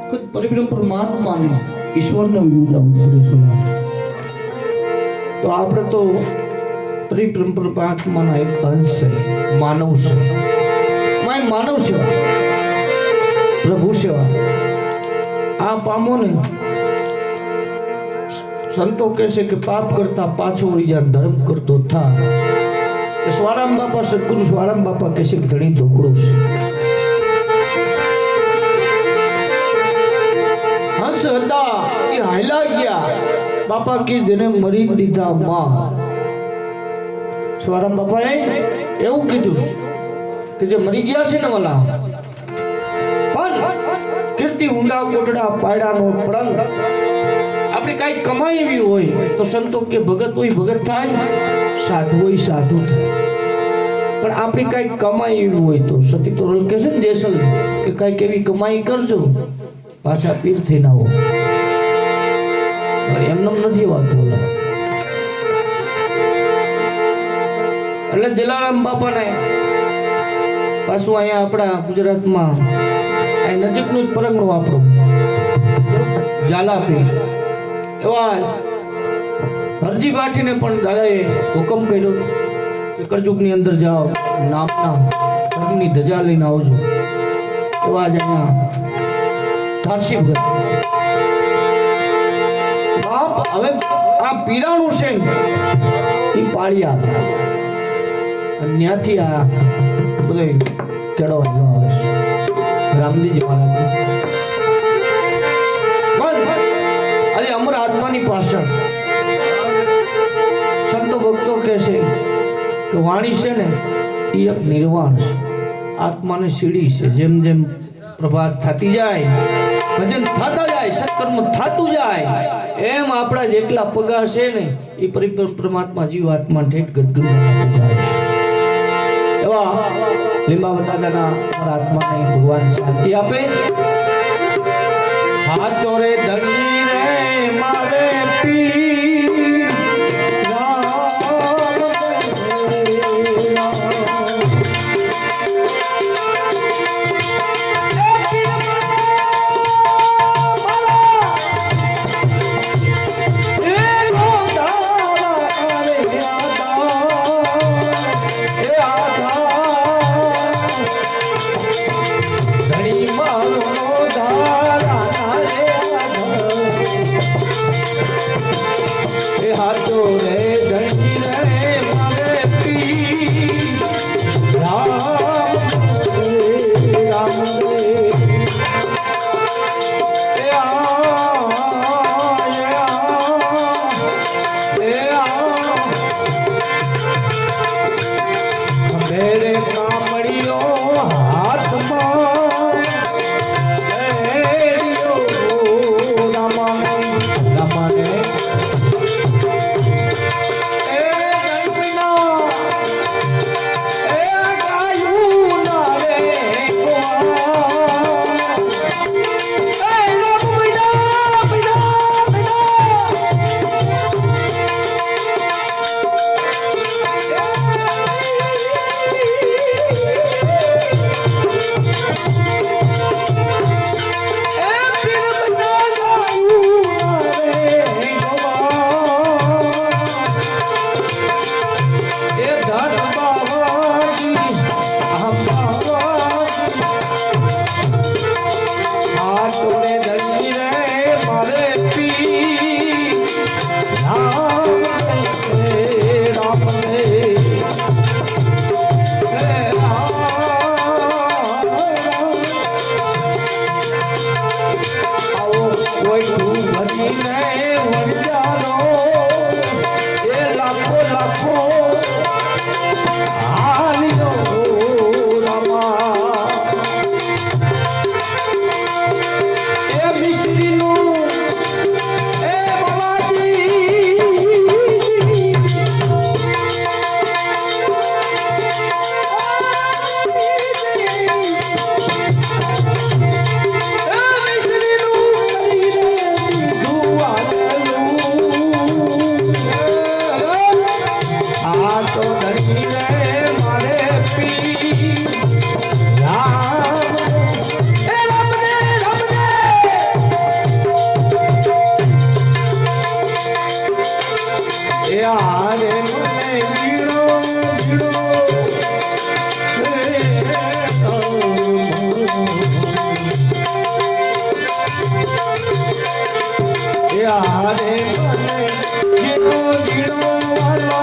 खुद परिब्रह्म परमात्मा ने ईश्वर ने उजाव करे सुना तो આપણે તો પરિબ્રહ્મ પરમાત્માના એક અંશ છે માનવ છે માનવ સેવા પ્રભુ સેવા આ પામો ને સંતો કહે છે કે પાપ કરતા પાછો વળી જા ધર્મ કરતો થા સ્વારામ બાપા સદગુરુ સ્વારામ બાપા કહે છે કે ધણી ઢોકળો છે હંસ હતા એ હાયલા ગયા બાપા કે જેને મરી દીધા માં સ્વારામ બાપાએ એવું કીધું કે જે મરી ગયા છે ને વાલા પણ કીર્તિ ઊંડા કોટડા પાયડાનો પળંગ આપણી કાંઈ કમાઈ એવી હોય તો સંતો કે ભગત હોય ભગત થાય સાધુ હોય સાધુ થાય પણ આપણી કાંઈ કમાઈ એવી હોય તો સતી તોરલ કહે છે ને જેસલ કે કાંઈક એવી કમાઈ કરજો પાછા પીર થઈ ના હો એમને નથી વાત બોલા એટલે જલારામ બાપાને પાછું અહીંયા આપણા ગુજરાતમાં અહીં નજીકનું જ પરંગણું આપણું ઝાલાપી એવા હરજી બાઠીને પણ દાદાએ હુકમ કર્યો કે કરજુગની અંદર જાઓ નામના ધર્મની ધજા લઈને આવજો એવા જ અહીંયા ધારસી બાપ હવે આ પીડાણું છે એ પાળિયા ત્યાંથી આ બધો ચડવાનો આવે છે રામજીજી મહારાજ આજે અમર આત્માની પાછળ સંતો ભક્તો કહે છે કે વાણી છે ને એ એક નિર્વાણ છે આત્માની સીડી છે જેમ જેમ પ્રભાત થતી જાય ભજન થતા જાય સત્કર્મ થતું જાય એમ આપણા જેટલા પગા છે ને એ પરમાત્મા જીવાત્મા ઠેઠ ગદગદ એવા લીંબાવતા દાદા આત્માને ભગવાન શાંતિ આપે હાથ જોરે ધણી રે મારે પી હારે મને જીનો જીનો વાલો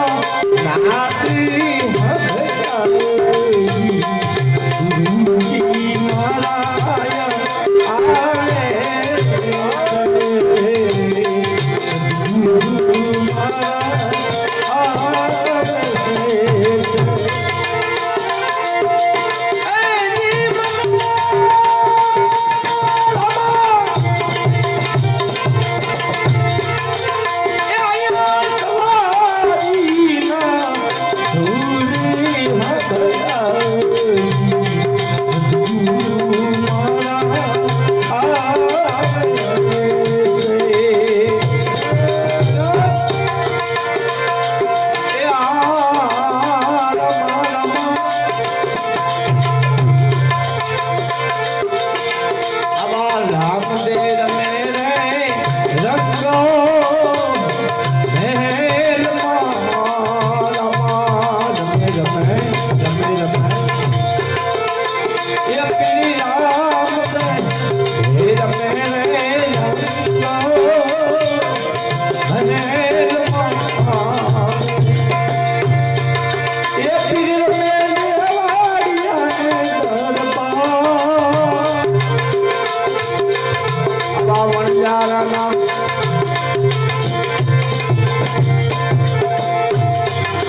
નાતી હે મારા આવે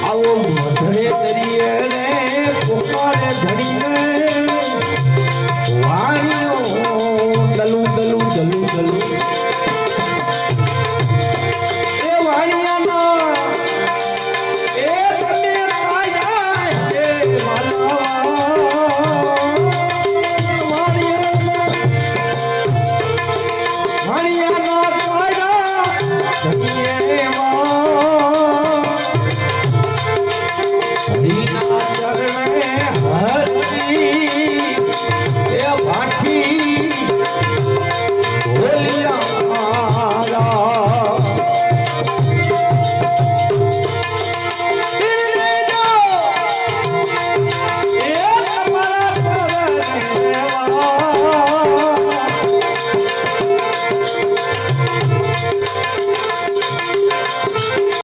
આવો મધરે તરીએ રે પોકારે ધણી